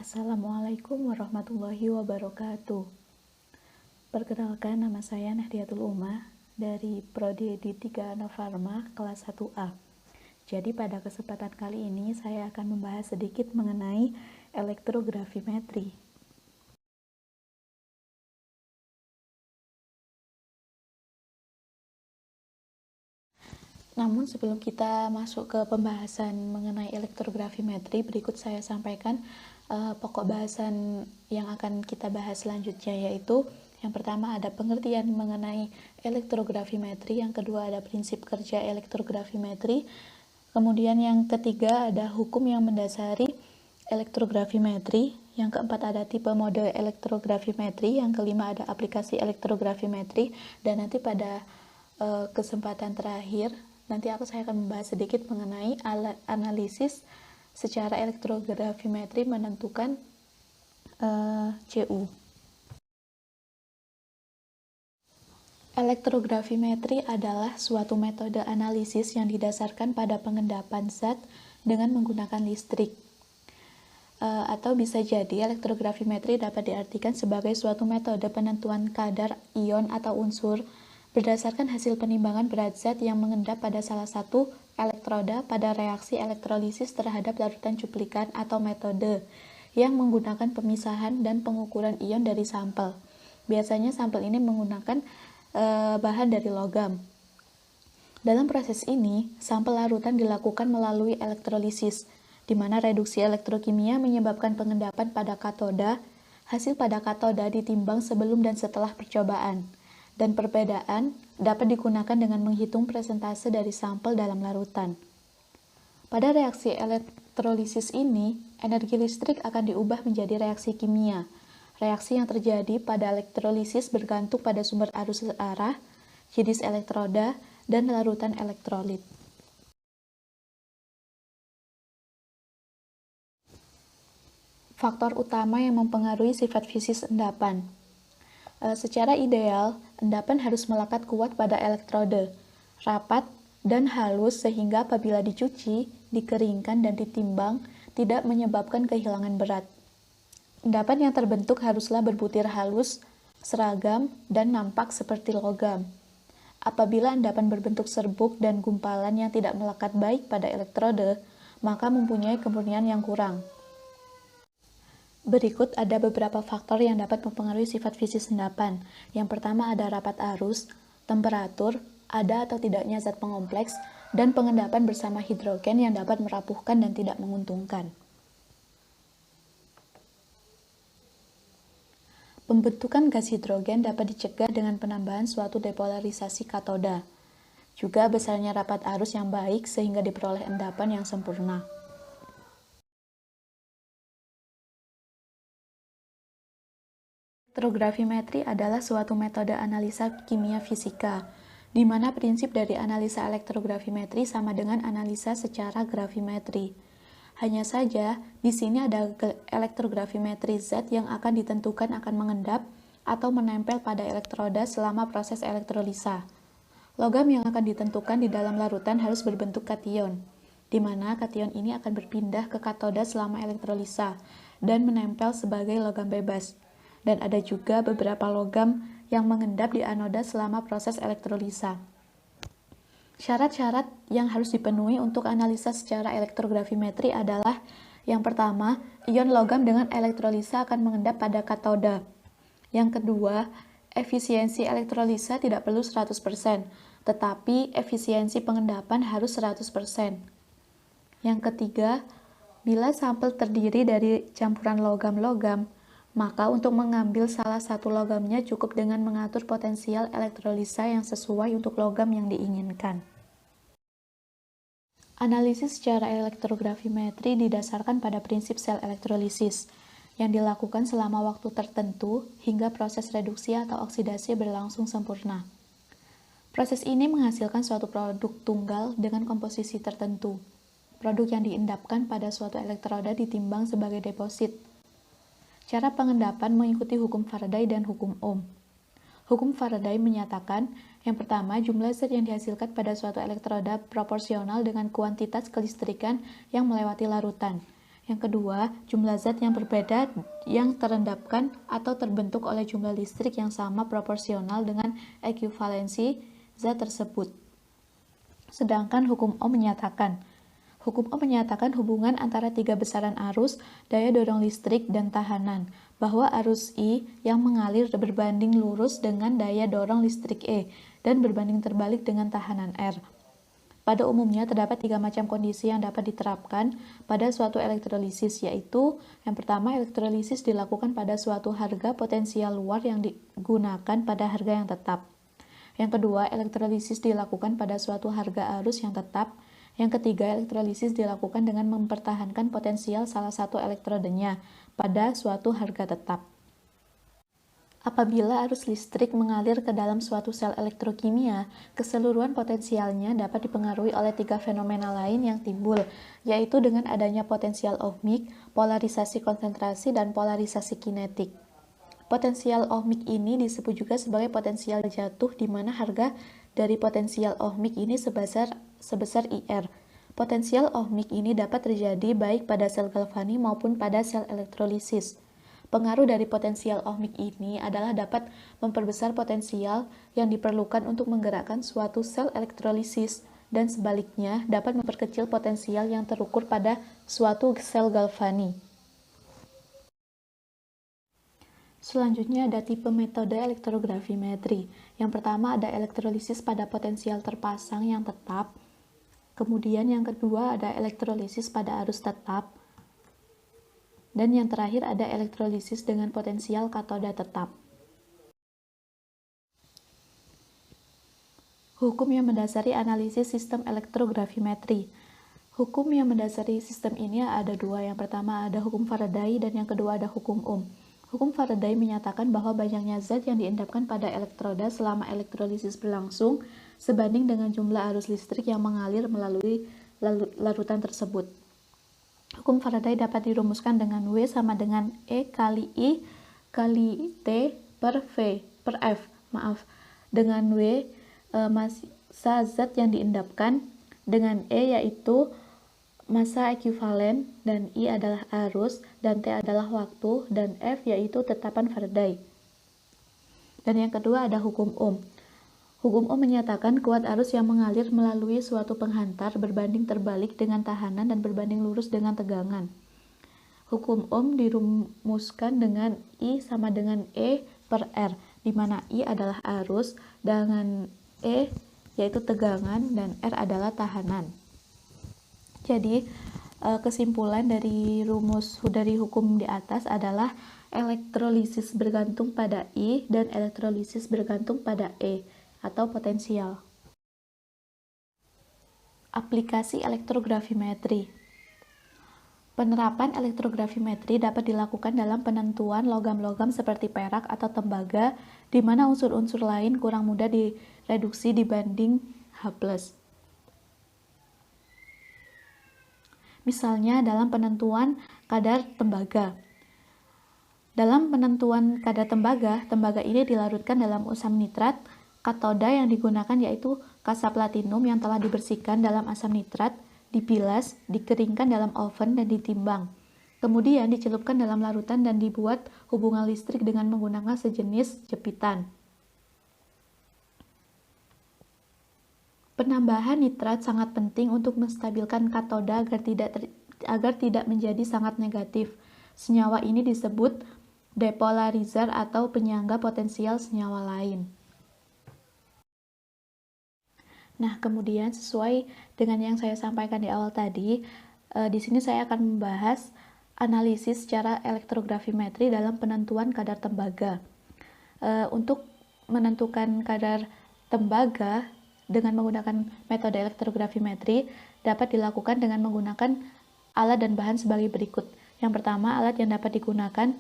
Assalamualaikum warahmatullahi wabarakatuh. Perkenalkan, nama saya Nahdiatul Umah dari Prodi D3 Anafarma kelas 1A. Jadi pada kesempatan kali ini saya akan membahas sedikit mengenai elektrografimetri. Namun sebelum kita masuk ke pembahasan mengenai elektrografimetri, berikut saya sampaikan pokok bahasan yang akan kita bahas selanjutnya, yaitu yang pertama ada pengertian mengenai elektrografimetri, yang kedua ada prinsip kerja elektrografimetri, kemudian yang ketiga ada hukum yang mendasari elektrografimetri, yang keempat ada tipe mode elektrografimetri, yang kelima ada aplikasi elektrografimetri, dan nanti pada kesempatan terakhir nanti saya akan membahas sedikit mengenai analisis secara elektrografimetri menentukan CU. Elektrografimetri adalah suatu metode analisis yang didasarkan pada pengendapan zat dengan menggunakan listrik. Atau bisa jadi elektrografimetri dapat diartikan sebagai suatu metode penentuan kadar ion atau unsur berdasarkan hasil penimbangan berat zat yang mengendap pada salah satu elektroda pada reaksi elektrolisis terhadap larutan cuplikan, atau metode yang menggunakan pemisahan dan pengukuran ion dari sampel. Biasanya sampel ini menggunakan bahan dari logam. Dalam proses ini, sampel larutan dilakukan melalui elektrolisis, di mana reduksi elektrokimia menyebabkan pengendapan pada katoda. Hasil pada katoda ditimbang sebelum dan setelah percobaan, dan perbedaan dapat digunakan dengan menghitung persentase dari sampel dalam larutan. Pada reaksi elektrolisis ini, energi listrik akan diubah menjadi reaksi kimia. Reaksi yang terjadi pada elektrolisis bergantung pada sumber arus arah, jenis elektroda, dan larutan elektrolit. Faktor utama yang mempengaruhi sifat fisis endapan. Secara ideal, endapan harus melekat kuat pada elektrode, rapat dan halus sehingga apabila dicuci, dikeringkan, dan ditimbang tidak menyebabkan kehilangan berat. Endapan yang terbentuk haruslah berbutir halus, seragam, dan nampak seperti logam. Apabila endapan berbentuk serbuk dan gumpalan yang tidak melekat baik pada elektrode, maka mempunyai kemurnian yang kurang. Berikut ada beberapa faktor yang dapat mempengaruhi sifat fisis endapan. Yang pertama ada rapat arus, temperatur, ada atau tidaknya zat pengompleks, dan pengendapan bersama hidrogen yang dapat merapuhkan dan tidak menguntungkan. Pembentukan gas hidrogen dapat dicegah dengan penambahan suatu depolarisasi katoda. Juga besarnya rapat arus yang baik sehingga diperoleh endapan yang sempurna. Elektrografimetri adalah suatu metode analisa kimia fisika, di mana prinsip dari analisa elektrografimetri sama dengan analisa secara grafimetri. Hanya saja, di sini ada elektrografimetri zat yang akan ditentukan akan mengendap atau menempel pada elektroda selama proses elektrolisa. Logam yang akan ditentukan di dalam larutan harus berbentuk kation, di mana kation ini akan berpindah ke katoda selama elektrolisa dan menempel sebagai logam bebas. Dan ada juga beberapa logam yang mengendap di anoda selama proses elektrolisa. Syarat-syarat yang harus dipenuhi untuk analisa secara elektrografimetri adalah: yang pertama, ion logam dengan elektrolisa akan mengendap pada katoda. Yang kedua, efisiensi elektrolisa tidak perlu 100%, tetapi efisiensi pengendapan harus 100%. Yang ketiga, bila sampel terdiri dari campuran logam-logam, maka untuk mengambil salah satu logamnya cukup dengan mengatur potensial elektrolisa yang sesuai untuk logam yang diinginkan. Analisis secara elektrografimetri didasarkan pada prinsip sel elektrolisis yang dilakukan selama waktu tertentu hingga proses reduksi atau oksidasi berlangsung sempurna. Proses ini menghasilkan suatu produk tunggal dengan komposisi tertentu. Produk yang diendapkan pada suatu elektroda ditimbang sebagai deposit. Cara pengendapan mengikuti hukum Faraday dan hukum Ohm. Hukum Faraday menyatakan, yang pertama, jumlah zat yang dihasilkan pada suatu elektroda proporsional dengan kuantitas kelistrikan yang melewati larutan. Yang kedua, jumlah zat yang berbeda yang terendapkan atau terbentuk oleh jumlah listrik yang sama proporsional dengan ekuivalensi zat tersebut. Sedangkan hukum Ohm menyatakan hubungan antara tiga besaran arus, daya dorong listrik, dan tahanan, bahwa arus I yang mengalir berbanding lurus dengan daya dorong listrik E dan berbanding terbalik dengan tahanan R. Pada umumnya, terdapat tiga macam kondisi yang dapat diterapkan pada suatu elektrolisis, yaitu yang pertama, elektrolisis dilakukan pada suatu harga potensial luar yang digunakan pada harga yang tetap. Yang kedua, elektrolisis dilakukan pada suatu harga arus yang tetap. Yang ketiga, elektrolisis dilakukan dengan mempertahankan potensial salah satu elektrodenya pada suatu harga tetap. Apabila arus listrik mengalir ke dalam suatu sel elektrokimia, keseluruhan potensialnya dapat dipengaruhi oleh tiga fenomena lain yang timbul, yaitu dengan adanya potensial ohmik, polarisasi konsentrasi, dan polarisasi kinetik. Potensial ohmik ini disebut juga sebagai potensial jatuh, di mana harga dari potensial ohmik ini sebesar IR. Potensial ohmik ini dapat terjadi baik pada sel galvani maupun pada sel elektrolisis. Pengaruh dari potensial ohmik ini adalah dapat memperbesar potensial yang diperlukan untuk menggerakkan suatu sel elektrolisis, dan sebaliknya dapat memperkecil potensial yang terukur pada suatu sel galvani. Selanjutnya ada tipe metode elektrografimetri. Yang pertama ada elektrolisis pada potensial terpasang yang tetap. Kemudian yang kedua ada elektrolisis pada arus tetap. Dan yang terakhir ada elektrolisis dengan potensial katoda tetap. Hukum yang mendasari analisis sistem elektrografimetri. Hukum yang mendasari sistem ini ada dua. Yang pertama ada hukum Faraday dan yang kedua ada hukum Ohm. Hukum Faraday menyatakan bahwa banyaknya zat yang diendapkan pada elektroda selama elektrolisis berlangsung sebanding dengan jumlah arus listrik yang mengalir melalui larutan tersebut. Hukum Faraday dapat dirumuskan dengan W sama dengan E kali I kali T per F. Dengan W massa zat yang diendapkan, dengan E yaitu massa ekuivalen, dan I adalah arus, dan T adalah waktu, dan F yaitu tetapan Faraday. Dan yang kedua ada hukum Ohm. Hukum Ohm menyatakan kuat arus yang mengalir melalui suatu penghantar berbanding terbalik dengan tahanan dan berbanding lurus dengan tegangan. Hukum Ohm dirumuskan dengan I sama dengan E per R, di mana I adalah arus, dengan E yaitu tegangan, dan R adalah tahanan. Jadi, kesimpulan dari hukum di atas adalah elektrolisis bergantung pada I dan elektrolisis bergantung pada E atau potensial. Aplikasi elektrografimetri. Penerapan elektrografimetri dapat dilakukan dalam penentuan logam-logam seperti perak atau tembaga, di mana unsur-unsur lain kurang mudah direduksi dibanding H+. Misalnya dalam penentuan kadar tembaga. Dalam penentuan kadar tembaga, tembaga ini dilarutkan dalam usam nitrat. Katoda yang digunakan yaitu kasa platinum yang telah dibersihkan dalam asam nitrat, dibilas, dikeringkan dalam oven, dan ditimbang. Kemudian dicelupkan dalam larutan dan dibuat hubungan listrik dengan menggunakan sejenis jepitan. Penambahan nitrat sangat penting untuk menstabilkan katoda agar tidak menjadi sangat negatif. Senyawa ini disebut depolarizer atau penyangga potensial senyawa lain. Nah, kemudian sesuai dengan yang saya sampaikan di awal tadi, di sini saya akan membahas analisis secara elektrografimetri dalam penentuan kadar tembaga. Untuk menentukan kadar tembaga dengan menggunakan metode elektrografimetri dapat dilakukan dengan menggunakan alat dan bahan sebagai berikut. Yang pertama, alat yang dapat digunakan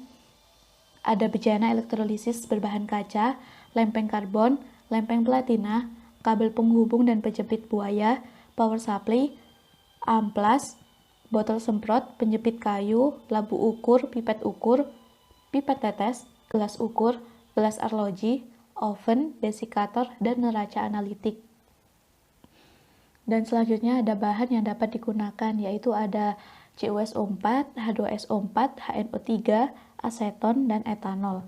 ada bejana elektrolisis berbahan kaca, lempeng karbon, lempeng platina, kabel penghubung dan penjepit buaya, power supply, amplas, botol semprot, penjepit kayu, labu ukur, pipet tetes, gelas ukur, gelas arloji, oven, desikator, dan neraca analitik. Dan selanjutnya ada bahan yang dapat digunakan, yaitu ada CuSO4, H2SO4, HNO3, aseton, dan etanol.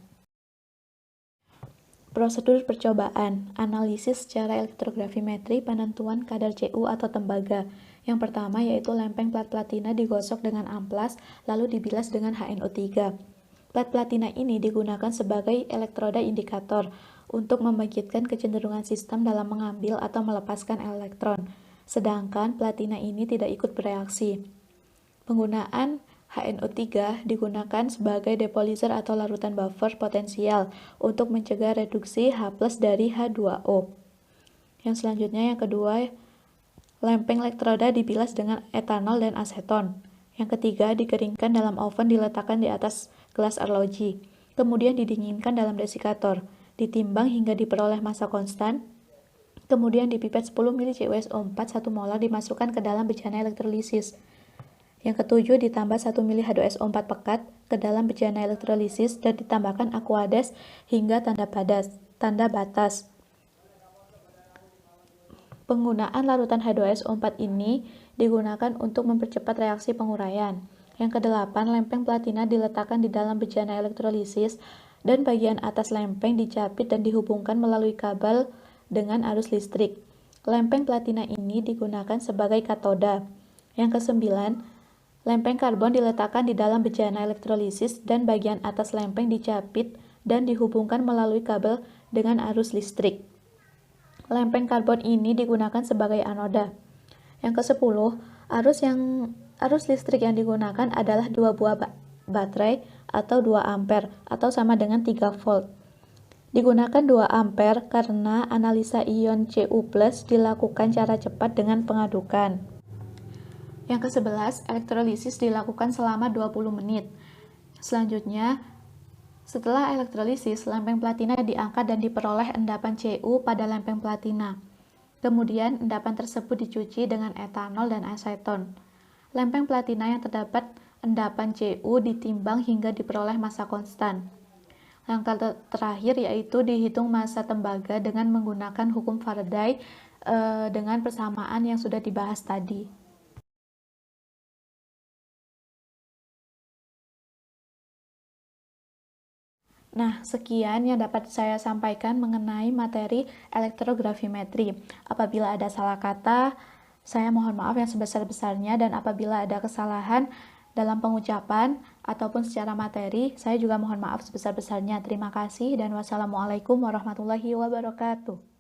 Prosedur percobaan, analisis secara elektrografimetri penentuan kadar Cu atau tembaga. Yang pertama yaitu lempeng plat platina digosok dengan amplas lalu dibilas dengan HNO3. Plat platina ini digunakan sebagai elektroda indikator untuk membangkitkan kecenderungan sistem dalam mengambil atau melepaskan elektron, sedangkan platina ini tidak ikut bereaksi. Penggunaan HNO3 digunakan sebagai depolyzer atau larutan buffer potensial untuk mencegah reduksi H+ dari H2O. Yang selanjutnya yang kedua, lempeng elektroda dibilas dengan etanol dan aseton. Yang ketiga, dikeringkan dalam oven diletakkan di atas gelas arloji. Kemudian didinginkan dalam desikator, ditimbang hingga diperoleh massa konstan. Kemudian dipipet 10 ml CuSO4 1 molar dimasukkan ke dalam bejana elektrolisis. Yang ketujuh, ditambah 1 ml H2SO4 pekat ke dalam bejana elektrolisis dan ditambahkan aqueous hingga tanda batas. Penggunaan larutan H2SO4 ini digunakan untuk mempercepat reaksi penguraian. Yang kedelapan, lempeng platina diletakkan di dalam bejana elektrolisis dan bagian atas lempeng dicapit dan dihubungkan melalui kabel dengan arus listrik. Lempeng platina ini digunakan sebagai katoda. Yang kesembilan, lempeng karbon diletakkan di dalam bejana elektrolisis dan bagian atas lempeng dicapit dan dihubungkan melalui kabel dengan arus listrik. Lempeng karbon ini digunakan sebagai anoda. Yang ke-10, arus listrik yang digunakan adalah 2 buah baterai atau 2 ampere atau sama dengan 3 volt. Digunakan 2 ampere karena analisa ion Cu+ dilakukan secara cepat dengan pengadukan. Yang ke-11, elektrolisis dilakukan selama 20 menit. Selanjutnya, setelah elektrolisis, lempeng platina diangkat dan diperoleh endapan Cu pada lempeng platina. Kemudian, endapan tersebut dicuci dengan etanol dan aseton. Lempeng platina yang terdapat endapan Cu ditimbang hingga diperoleh massa konstan. Langkah terakhir yaitu dihitung massa tembaga dengan menggunakan hukum Faraday dengan persamaan yang sudah dibahas tadi. Nah, sekian yang dapat saya sampaikan mengenai materi elektrografimetri. Apabila ada salah kata, saya mohon maaf yang sebesar-besarnya, dan apabila ada kesalahan dalam pengucapan ataupun secara materi, saya juga mohon maaf sebesar-besarnya. Terima kasih dan wassalamualaikum warahmatullahi wabarakatuh.